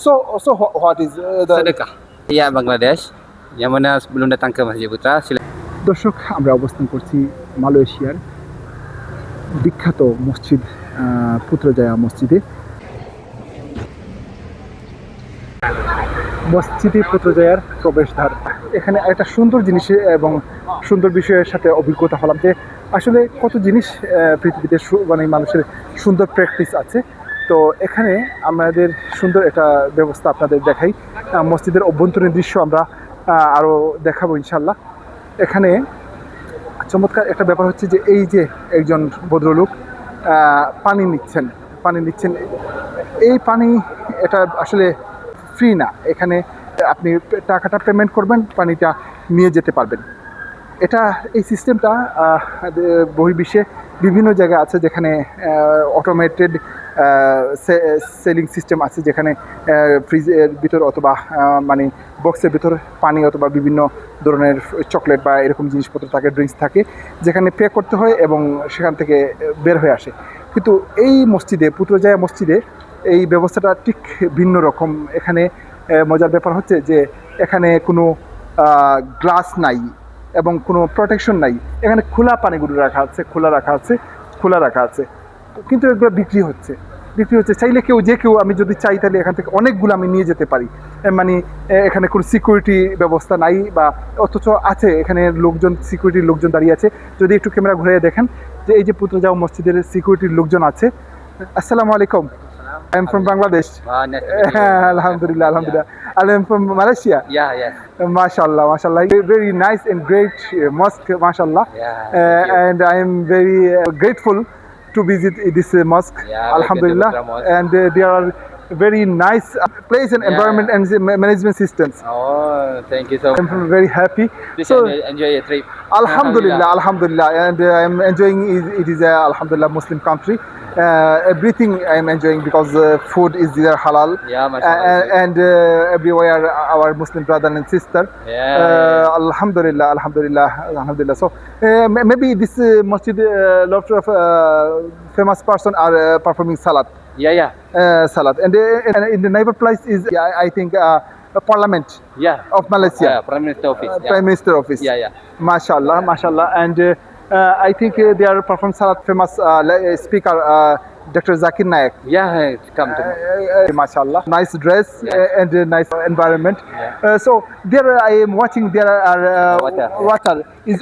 So what is the Sedekah. Iya Bangladesh yang mana sebelum datang ke Masjid Putra দর্শক, আমরা অবস্থান করছি মালয়েশিয়ার বিখ্যাত মসজিদ পুত্রজায়া মসজিদে। মসজিদে পুত্রজায়ার প্রবেশদ্বার। এখানে একটা সুন্দর জিনিস এবং সুন্দর বিষয়ের সাথে অভিজ্ঞতা হলাম যে আসলে কত জিনিস পৃথিবীতে মানে মানুষের সুন্দর প্র্যাকটিস আছে। তো এখানে আমাদের সুন্দর একটা ব্যবস্থা আপনাদের দেখাই। মসজিদের অভ্যন্তরীণ দৃশ্য আমরা আরও দেখাবো ইনশাল্লাহ। এখানে চমৎকার একটা ব্যাপার হচ্ছে যে এই যে একজন ভদ্রলোক পানি নিচ্ছেন। এই পানি এটা আসলে ফ্রি না, এখানে আপনি টাকাটা পেমেন্ট করবেন, পানিটা নিয়ে যেতে পারবেন। এই সিস্টেমটা বহির্বিশ্বে বিভিন্ন জায়গায় আছে, যেখানে অটোমেটেড সেলিং সিস্টেম আছে, যেখানে ফ্রিজের ভিতর অথবা মানে বক্সের ভিতর পানি অথবা বিভিন্ন ধরনের চকলেট বা এরকম জিনিসপত্র থাকে, ড্রিঙ্কস থাকে, যেখানে পে করতে হয় এবং সেখান থেকে বের হয়ে আসে। কিন্তু এই মসজিদে, পুত্রজায়া মসজিদে এই ব্যবস্থাটা ঠিক ভিন্ন রকম। এখানে মজার ব্যাপার হচ্ছে যে এখানে কোনো গ্লাস নাই এবং কোনো প্রোটেকশন নাই। এখানে খোলা পানিগুলো রাখা আছে, কিন্তু এগুলো বিক্রি হচ্ছে। চাইলে যে কেউ আমি যদি চাই তাহলে এখান থেকে অনেকগুলো আমি নিয়ে যেতে পারি। মানে এখানে কোনো সিকিউরিটি ব্যবস্থা নাই, বা অথচ আছে এখানে সিকিউরিটির লোকজন দাঁড়িয়ে আছে। যদি একটু ক্যামেরা ঘুরে দেখেন যে এই যে পুত্রজায়া মসজিদের সিকিউরিটির লোকজন আছে। আসসালামু আলাইকুম। I am from Bangladesh. Alhamdulillah. I am from Malaysia. Yes. Mashallah. Very nice and great mosque, mashallah. Yeah. And I am very grateful to visit this mosque. Yeah, Alhamdulillah. And there are very nice place and environment and management systems. Oh, thank you so much. I'm very happy. Please So enjoy your trip. Alhamdulillah. And I'm enjoying it is a Alhamdulillah Muslim country. Everything I'm enjoying because food is there halal. Yeah, mashallah. And everywhere our Muslim brother and sister. Yeah. Alhamdulillah. So maybe this masjid, lot of famous person are performing salat. Yeah. Salat. And in the neighbor place is I think Parliament Yeah. of Malaysia. Yeah, Prime Minister Office. Prime Minister Office. Yeah. Mashallah. And I think they are perform salat famous speaker Dr. Zakir Naik. Yeah, come to me. Mashallah. Nice dress and nice environment. So there I am watching there are water is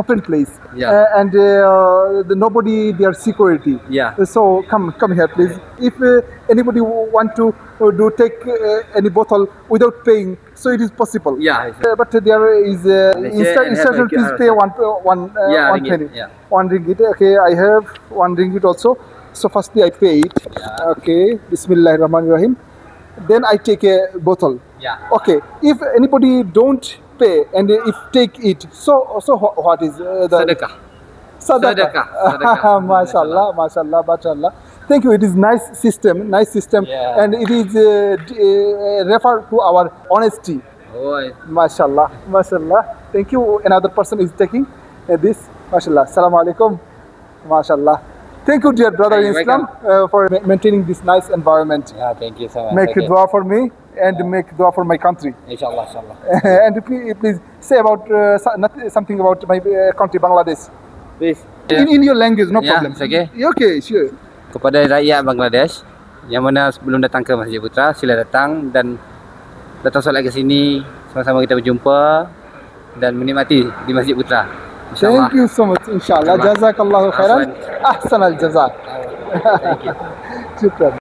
open place. Yeah. And nobody there security. Yeah. So come here please. If anybody want to take any bottle without paying, so it is possible. Yeah. But there is instruction please pay one ringgit, penny. yeah. 1 ringgit. Okay, I have 1 ringgit also. So firstly I pay it. Okay, Bismillahirrahmanirrahim. Then I take a bottle. Yeah. Okay, if anybody don't pay and if take it, so what is the Sedekah. Sadaqah. Mashallah. Thank you. It is nice system. Yeah. And it is refer to our honesty. Oh, Mashallah. Thank you. Another person is taking this. Mashallah. Assalamu alaikum. Mashallah. Thank you, dear brother in You're Islam, for maintaining this nice environment. yeah, thank you so much. Make Okay. dua for me and make dua for my country. Inshallah. And please say about something about my country, Bangladesh. Please. In your language, no Yeah, problem. it's okay. Okay, sure. Kepada rakyat Bangladesh yang mana sebelum datang ke Masjid Putra, sila datang dan datang solat ke sini, sama-sama kita berjumpa dan menikmati di Masjid Putra. InsyaAllah. Thank you so much. Inshallah. Jazakallahu khairan. Ahsan al jaza. Thank you. Shukran.